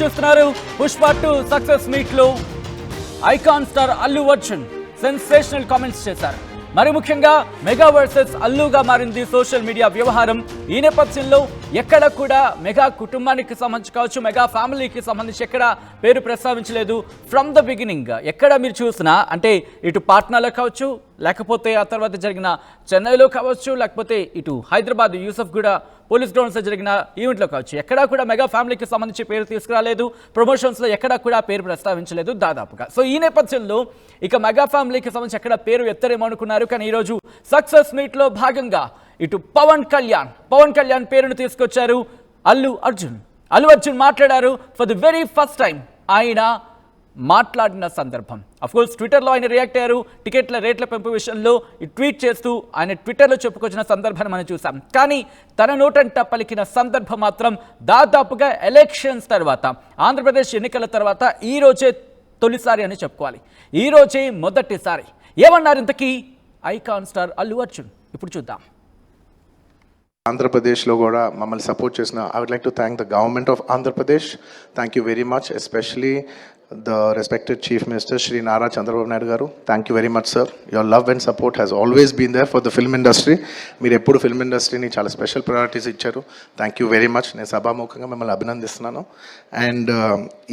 చూస్తున్నారు Pushpa 2 success meet లో icon star Allu Arjun sensational comments చేశారు. మరి ముఖ్యంగా మెగా వర్సెస్ అల్లుగా మారింది సోషల్ మీడియా వ్యవహారం. ఈ నేపథ్యంలో ఎక్కడ కూడా మెగా కుటుంబానికి సంబంధించి కావచ్చు, మెగా ఫ్యామిలీకి సంబంధించి ఎక్కడ పేరు ప్రస్తావించలేదు. ఫ్రమ్ ద బిగినింగ్ ఎక్కడ మీరు చూసినా అంటే ఇటు పాట్నాలో కావచ్చు, లేకపోతే ఆ తర్వాత జరిగిన చెన్నైలో కావచ్చు, లేకపోతే ఇటు హైదరాబాద్ యూసఫ్ గూడ పోలీస్ గ్రౌండ్స్లో జరిగిన ఈవెంట్లో కావచ్చు, ఎక్కడా కూడా మెగా ఫ్యామిలీకి సంబంధించి పేరు తీసుకురాలేదు. ప్రమోషన్స్లో ఎక్కడా కూడా పేరు ప్రస్తావించలేదు దాదాపుగా. సో ఈ నేపథ్యంలో ఇక మెగా ఫ్యామిలీకి సంబంధించి ఎక్కడ పేరు ఎత్తరేమో అనుకున్నారు. కానీ ఈరోజు సక్సెస్ మీట్లో భాగంగా ఇటు పవన్ కళ్యాణ్ పేరును తీసుకొచ్చారు అల్లు అర్జున్ మాట్లాడారు. For the very first time ఆయన మాట్లాడిన సందర్భం, అఫ్కోర్స్ ట్విట్టర్లో ఆయన రియాక్ట్ అయ్యారు. టికెట్ల రేట్ల పెంపు విషయంలో ట్వీట్ చేస్తూ ఆయన ట్విట్టర్లో చెప్పుకొచ్చిన సందర్భాన్ని మనం చూసాం. కానీ తన నోటంట పలికిన సందర్భం మాత్రం దాదాపుగా ఎలక్షన్స్ తర్వాత, ఆంధ్రప్రదేశ్ ఎన్నికల తర్వాత ఈ రోజే తొలిసారి అని చెప్పుకోవాలి. ఈ రోజే మొదటిసారి. ఏమన్నారు ఇంతకీ ఐకాన్ స్టార్ అల్లు అర్జున్? ఇప్పుడు చూద్దాం. ఆంధ్రప్రదేశ్లో కూడా మమ్మల్ని సపోర్ట్ చేసిన I would like to thank the government of Andhra Pradesh. Thank you very much, especially the respected chief minister Shri Nara Chandrababu Naidu garu. Thank you very much sir. Your love and support has always been there for the film industry. మీరు ఎప్పుడు film ఇండస్ట్రీని చాలా special priorities ఇచ్చారు. Thank you very much. నేను సభాముఖంగా మిమ్మల్ని అభినందిస్తున్నాను. And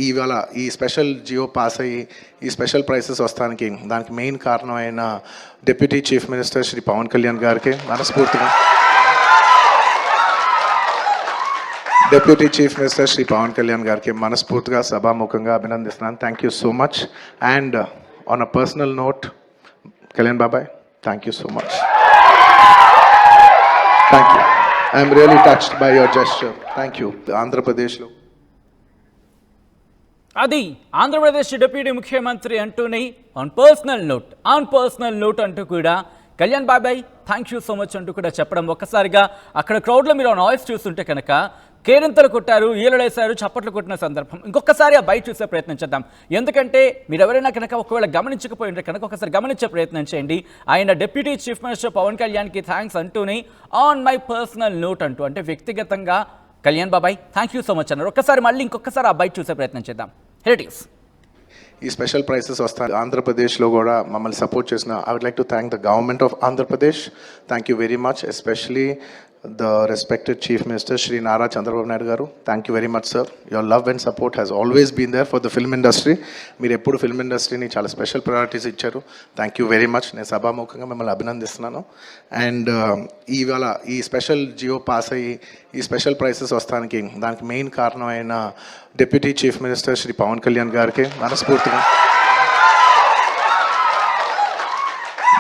ఇవాళ ఈ స్పెషల్ జియో పాస్ అయ్యి ఈ స్పెషల్ ప్రైసెస్ వస్తానికి దానికి మెయిన్ కారణమైన deputy chief minister Shri Pawan Kalyan గారికి మనస్ఫూర్తిగా, deputy chief minister Shri Pawan Kalyan గారికి మనస్ఫూర్తిగా సభాముఖంగా అభినందిస్తున్నాను. Thank you so much. And on a personal note, Kalyan బాబాయ్, thank you so much. Thank you. I'm really touched by your gesture. Thank you. ఆంధ్రప్రదేశ్లో అది ఆంధ్రప్రదేశ్ డిప్యూటీ ముఖ్యమంత్రి అంటూనే ఆన్ పర్సనల్ నోట్ అంటూ కూడా కళ్యాణ్ బాబాయ్ థ్యాంక్ యూ సో మచ్ అంటూ కూడా చెప్పడం, ఒక్కసారిగా అక్కడ క్రౌడ్లో మీరు ఆ నాయిస్ చూస్తుంటే కనుక కేరింతలు కొట్టారు, ఈలడేశారు, చప్పట్లు కొట్టిన సందర్భం. ఇంకొకసారి ఆ బయట చూసే ప్రయత్నం చేద్దాం. ఎందుకంటే మీరు ఎవరైనా కనుక ఒకవేళ గమనించకపోయి ఉంటే కనుక ఒకసారి గమనించే ప్రయత్నం చేయండి. ఆయన డిప్యూటీ చీఫ్ మినిస్టర్ పవన్ కళ్యాణ్కి థ్యాంక్స్ అంటూనే ఆన్ మై పర్సనల్ నోట్ అంటూ, అంటే వ్యక్తిగతంగా కళ్యాణ్ బాబాయ్ థ్యాంక్ యూ సో మచ్ అన్నారు. ఒక్కసారి మళ్ళీ ఇంకొకసారి ఆ బయట చూసే ప్రయత్నం చేద్దాం. Here it is. ఈ స్పెషల్ ప్రైసెస్ వస్తాయి. ఆంధ్రప్రదేశ్లో కూడా మమ్మల్ని సపోర్ట్ చేసిన I would like to thank the government of Andhra Pradesh. Thank you very much, especially the respected chief minister Shri Nara Chandrababu Naidu garu. Thank you very much sir. Your love and support has always been there for the film industry. మీరు ఎప్పుడు film ఇండస్ట్రీని చాలా special priorities ఇచ్చారు. Thank you very much. నేను సభాముఖంగా మిమ్మల్ని అభినందిస్తున్నాను. And ఇవాళ ఈ స్పెషల్ జియో పాస్ అయ్యి ఈ స్పెషల్ ప్రైసెస్ వస్తానికి దానికి మెయిన్ కారణమైన deputy chief minister Shri Pawan Kalyan గారికి మనస్ఫూర్తిగా,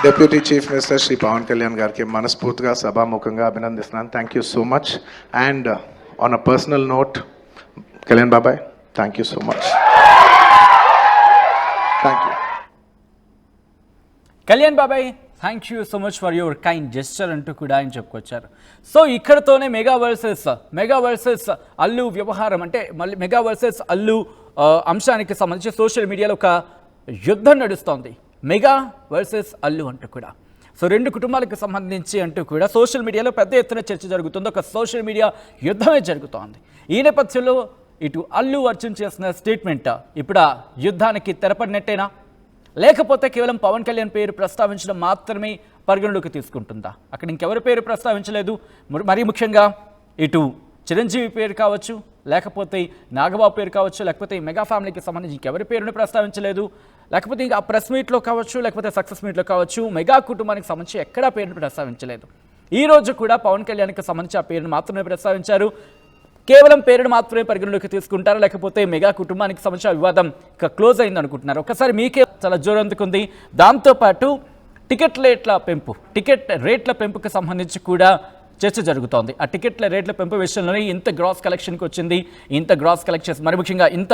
deputy chief minister Shri Pawan Kalyan గారికి మనస్ఫూర్తిగా సభాముఖంగా అభినందిస్తున్నాను. Thank you so much. And on a personal note, Kalyan బాబాయ్, thank you so much. Thank you. Kalyan బాబాయ్ thank you so much for your kind gesture అంటూ కూడా ఆయన చెప్పుకొచ్చారు. సో ఇక్కడతోనే మెగా వర్సెస్ అల్లు వ్యవహారం, అంటే మళ్ళీ మెగా వర్సెస్ అల్లు అంశానికి సంబంధించి సోషల్ మీడియాలో ఒక యుద్ధం నడుస్తోంది. మెగా వర్సెస్ అల్లు అంటూ కూడా. సో రెండు కుటుంబాలకు సంబంధించి అంటూ కూడా సోషల్ మీడియాలో పెద్ద ఎత్తున చర్చ జరుగుతుంది. ఒక సోషల్ మీడియా యుద్ధమే జరుగుతోంది. ఈ నేపథ్యంలో ఇటు అల్లు అర్జున్ చేసిన స్టేట్మెంట్ ఇప్పుడు ఆ యుద్ధానికి తెరపడినట్టేనా, లేకపోతే కేవలం పవన్ కళ్యాణ్ పేరు ప్రస్తావించడం మాత్రమే పరిగణలోకి తీసుకుంటుందా? అక్కడ ఇంకెవరి పేరు ప్రస్తావించలేదు. మరీ ముఖ్యంగా ఇటు చిరంజీవి పేరు కావచ్చు, లేకపోతే నాగబాబు పేరు కావచ్చు, లేకపోతే మెగా ఫ్యామిలీకి సంబంధించి ఇంకెవరి పేరుని ప్రస్తావించలేదు, లేకపోతే ఇంకా ఆ ప్రెస్ మీట్లో కావచ్చు, లేకపోతే సక్సెస్ మీట్లో కావచ్చు, మెగా కుటుంబానికి సంబంధించి ఎక్కడా పేరును ప్రస్తావించలేదు. ఈ రోజు కూడా పవన్ కళ్యాణ్కి సంబంధించి ఆ పేరును మాత్రమే ప్రస్తావించారు. కేవలం పేరును మాత్రమే పరిగణలోకి తీసుకుంటారు, లేకపోతే మెగా కుటుంబానికి సంబంధించిన వివాదం ఇక క్లోజ్ అయింది అనుకుంటున్నారు? ఒకసారి మీకే చాలా జోరు అందుకుంది. దాంతోపాటు టికెట్ రేట్ల పెంపుకి సంబంధించి కూడా చర్చ జరుగుతోంది. ఆ టికెట్ల రేట్ల పెంపు విషయంలోనే ఇంత గ్రాస్ కలెక్షన్కి వచ్చింది, ఇంత గ్రాస్ కలెక్ట్ చేసింది, మరి ముఖ్యంగా ఇంత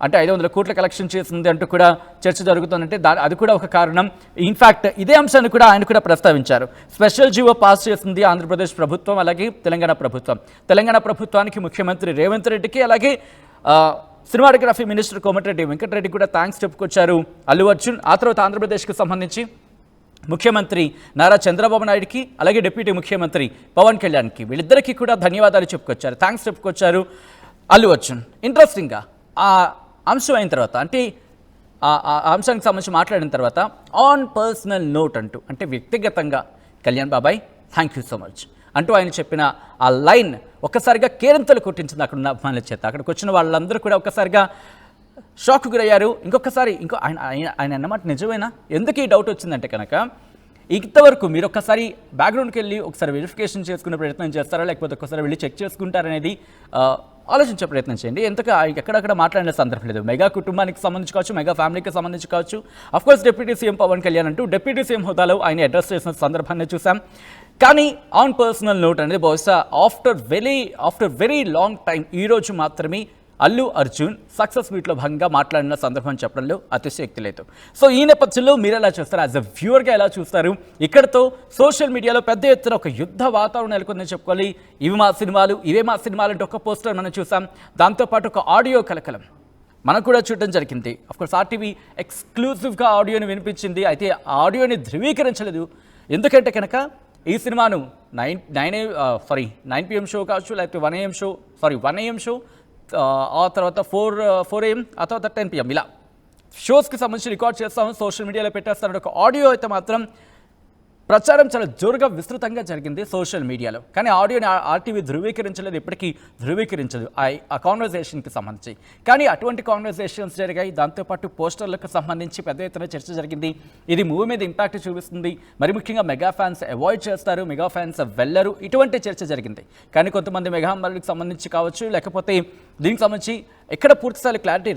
అంటే 500 కోట్ల కలెక్షన్ చేసింది అంటూ కూడా చర్చ జరుగుతుందంటే అది కూడా ఒక కారణం. ఇన్ఫ్యాక్ట్ ఇదే అంశాన్ని కూడా ఆయన కూడా ప్రస్తావించారు. స్పెషల్ జియో పాస్ చేసింది ఆంధ్రప్రదేశ్ ప్రభుత్వం, అలాగే తెలంగాణ ప్రభుత్వానికి ముఖ్యమంత్రి రేవంత్ రెడ్డికి, అలాగే సినిమాటోగ్రఫీ మినిస్టర్ కోమటిరెడ్డి వెంకటరెడ్డి కూడా థ్యాంక్స్ చెప్పుకొచ్చారు అల్లు అర్జున్. ఆ తర్వాత ఆంధ్రప్రదేశ్కి సంబంధించి ముఖ్యమంత్రి నారా చంద్రబాబు నాయుడుకి, అలాగే డిప్యూటీ ముఖ్యమంత్రి పవన్ కళ్యాణ్కి, వీళ్ళిద్దరికీ కూడా ధన్యవాదాలు చెప్పుకొచ్చారు, థ్యాంక్స్ చెప్పుకొచ్చారు అల్లు అర్జున్. ఇంట్రెస్టింగ్గా ఆ అంశం అయిన తర్వాత అంటే ఆ అంశానికి సంబంధించి మాట్లాడిన తర్వాత ఆన్ పర్సనల్ నోట్ అంటూ అంటే వ్యక్తిగతంగా కళ్యాణ్ బాబాయ్ థ్యాంక్ యూ సో మచ్ అంటూ ఆయన చెప్పిన ఆ లైన్ ఒక్కసారిగా కేరింతలు కొట్టించింది అక్కడ ఉన్న అభిమానుల చేత. అక్కడికి వచ్చిన వాళ్ళందరూ కూడా ఒక్కసారిగా షాక్ గురయ్యారు. ఇంకో ఆయన అన్నమాట నిజమేనా? ఎందుకు ఈ డౌట్ వచ్చిందంటే కనుక ఇంతవరకు మీరు ఒక్కసారి బ్యాక్గ్రౌండ్కి వెళ్ళి ఒకసారి వెరిఫికేషన్ చేసుకునే ప్రయత్నం చేస్తారా, లేకపోతే ఒక్కసారి వెళ్ళి చెక్ చేసుకుంటారనేది ఆలోచించే ప్రయత్నం చేయండి. ఎక్కడక్కడ మాట్లాడిన సందర్భం లేదు. మెగా కుటుంబానికి సంబంధించి కావచ్చు, మెగా ఫ్యామిలీకి సంబంధించి కావచ్చు. Of course deputy CM Pawan Kalyan అంటూ డిప్యూటీ సీఎం హోదాలో ఆయన అడ్రస్ చేసిన సందర్భాన్ని చూసాం. కానీ ఆన్ పర్సనల్ నోట్ అనేది బహుశా ఆఫ్టర్ వెరీ లాంగ్ టైం ఈరోజు మాత్రమే అల్లు అర్జున్ సక్సెస్ మీట్లో భాగంగా మాట్లాడిన సందర్భం చెప్పడంలో అతిశయోక్తి లేదు. సో ఈ నేపథ్యంలో మీరు ఎలా చూస్తారు? యాజ్ అ వ్యూవర్గా ఎలా చూస్తారు? ఇక్కడతో సోషల్ మీడియాలో పెద్ద ఎత్తున ఒక యుద్ధ వాతావరణం నెలకొందని చెప్పుకోవాలి. ఇవే మా సినిమాలు అంటే ఒక పోస్టర్ మనం చూసాం. దాంతోపాటు ఒక ఆడియో కలకలం మనం కూడా చూడడం జరిగింది. అఫ్కోర్స్ ఆర్టీవీ ఎక్స్క్లూజివ్గా ఆడియోని వినిపించింది. అయితే ఆ ఆడియోని ధృవీకరించలేదు. ఎందుకంటే కనుక ఈ సినిమాను 9 PM షో కావచ్చు, లేకపోతే 1 AM షో, ఆ తర్వాత 4 AM, ఆ తర్వాత 10 PM ఇలా షోస్కి సంబంధించి రికార్డ్ చేస్తాము, సోషల్ మీడియాలో పెట్టేస్తాను. ఒక ఆడియో అయితే మాత్రం ప్రచారం చాలా జోరుగా విస్తృతంగా జరిగింది సోషల్ మీడియాలో. కానీ ఆడియోని ఆర్టీవీ ధృవీకరించలేదు, ఇప్పటికీ ధృవీకరించదు ఆ కాన్వర్జేషన్కి సంబంధించి. కానీ అటువంటి కాన్వర్జేషన్స్ జరిగాయి. దాంతోపాటు పోస్టర్లకు సంబంధించి పెద్ద ఎత్తున చర్చ జరిగింది. ఇది మూవీ మీద ఇంపాక్ట్ చూపిస్తుంది, మరి ముఖ్యంగా మెగా ఫ్యాన్స్ అవాయిడ్ చేస్తారు, మెగా ఫ్యాన్స్ వెళ్ళరు, ఇటువంటి చర్చ జరిగింది. కానీ కొంతమంది మెగా అమ్మాయిలకు సంబంధించి కావచ్చు, లేకపోతే దీనికి సంబంధించి ఎక్కడ పూర్తిస్థాయి క్లారిటీ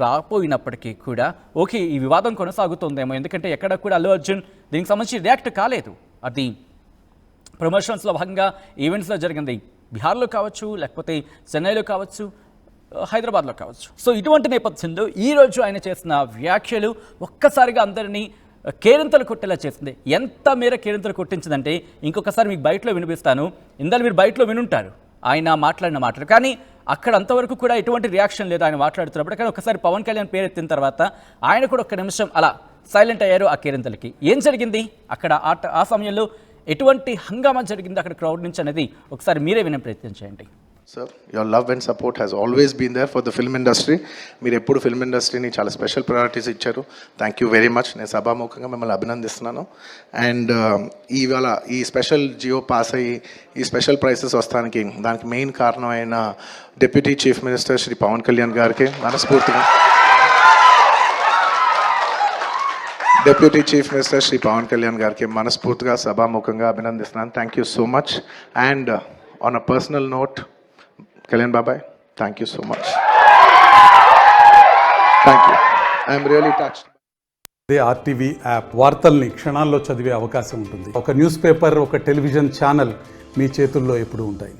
రాపోయినప్పటికీ కూడా ఓకే ఈ వివాదం కొనసాగుతుందేమో. ఎందుకంటే ఎక్కడ కూడా అల్లు అర్జున్ దీనికి సంబంధించి రియాక్ట్ కాలేదు. అది ప్రమోషన్స్లో భాగంగా ఈవెంట్స్లో జరిగింది. బీహార్లో కావచ్చు, లేకపోతే చెన్నైలో కావచ్చు, హైదరాబాద్లో కావచ్చు. సో ఇటువంటి నేపథ్యంలో ఈరోజు ఆయన చేసిన వ్యాఖ్యలు ఒక్కసారిగా అందరినీ కేరింతలు కొట్టేలా చేసింది. ఎంత మేర కేరింతలు కొట్టించిందంటే ఇంకొకసారి మీకు బయటలో వినిపిస్తాను. ఇందాక మీరు బయటలో వినుంటారు ఆయన మాట్లాడిన మాటలు. కానీ అక్కడ అంతవరకు కూడా ఎటువంటి రియాక్షన్ లేదు ఆయన మాట్లాడుతున్నప్పుడు. కానీ ఒకసారి పవన్ కళ్యాణ్ పేరు ఎత్తిన తర్వాత ఆయన కూడా ఒక్క నిమిషం అలా సైలెంట్ అయ్యారు ఆ కేరింతలకి. ఏం జరిగింది అక్కడ ఆ సమయంలో, ఎటువంటి హంగామా జరిగింది అక్కడ క్రౌడ్ నుంచి అనేది ఒకసారి మీరే వినే ప్రయత్నం చేయండి. Sir, your love and support has always been there for the film industry. మీరు ఎప్పుడు ఫిల్మ్ ఇండస్ట్రీని చాలా స్పెషల్ ప్రయారిటీస్ ఇచ్చారు. Thank you very much. నేను సభాముఖంగా మిమ్మల్ని అభినందిస్తున్నాను. అండ్ ఇవాళ ఈ స్పెషల్ జియో పాస్ అయ్యి ఈ స్పెషల్ ప్రైసెస్ వస్తానికి దానికి మెయిన్ కారణమైన deputy chief minister Shri Pawan Kalyan గారికి మనస్ఫూర్తిగా deputy chief minister Shri Pawan Kalyan గారికి మనస్ఫూర్తిగా సభాముఖంగా అభినందిస్తున్నాను. Thank you so much. And on a personal note, Kalyan Babai, thank you so much. Thank you. I am really touched. అదే ఆర్టీవీ యాప్ వార్తల్ని క్షణాల్లో చదివే అవకాశం ఉంటుంది. ఒక న్యూస్ పేపర్, ఒక టెలివిజన్ ఛానల్ మీ చేతుల్లో ఎప్పుడూ ఉంటాయి.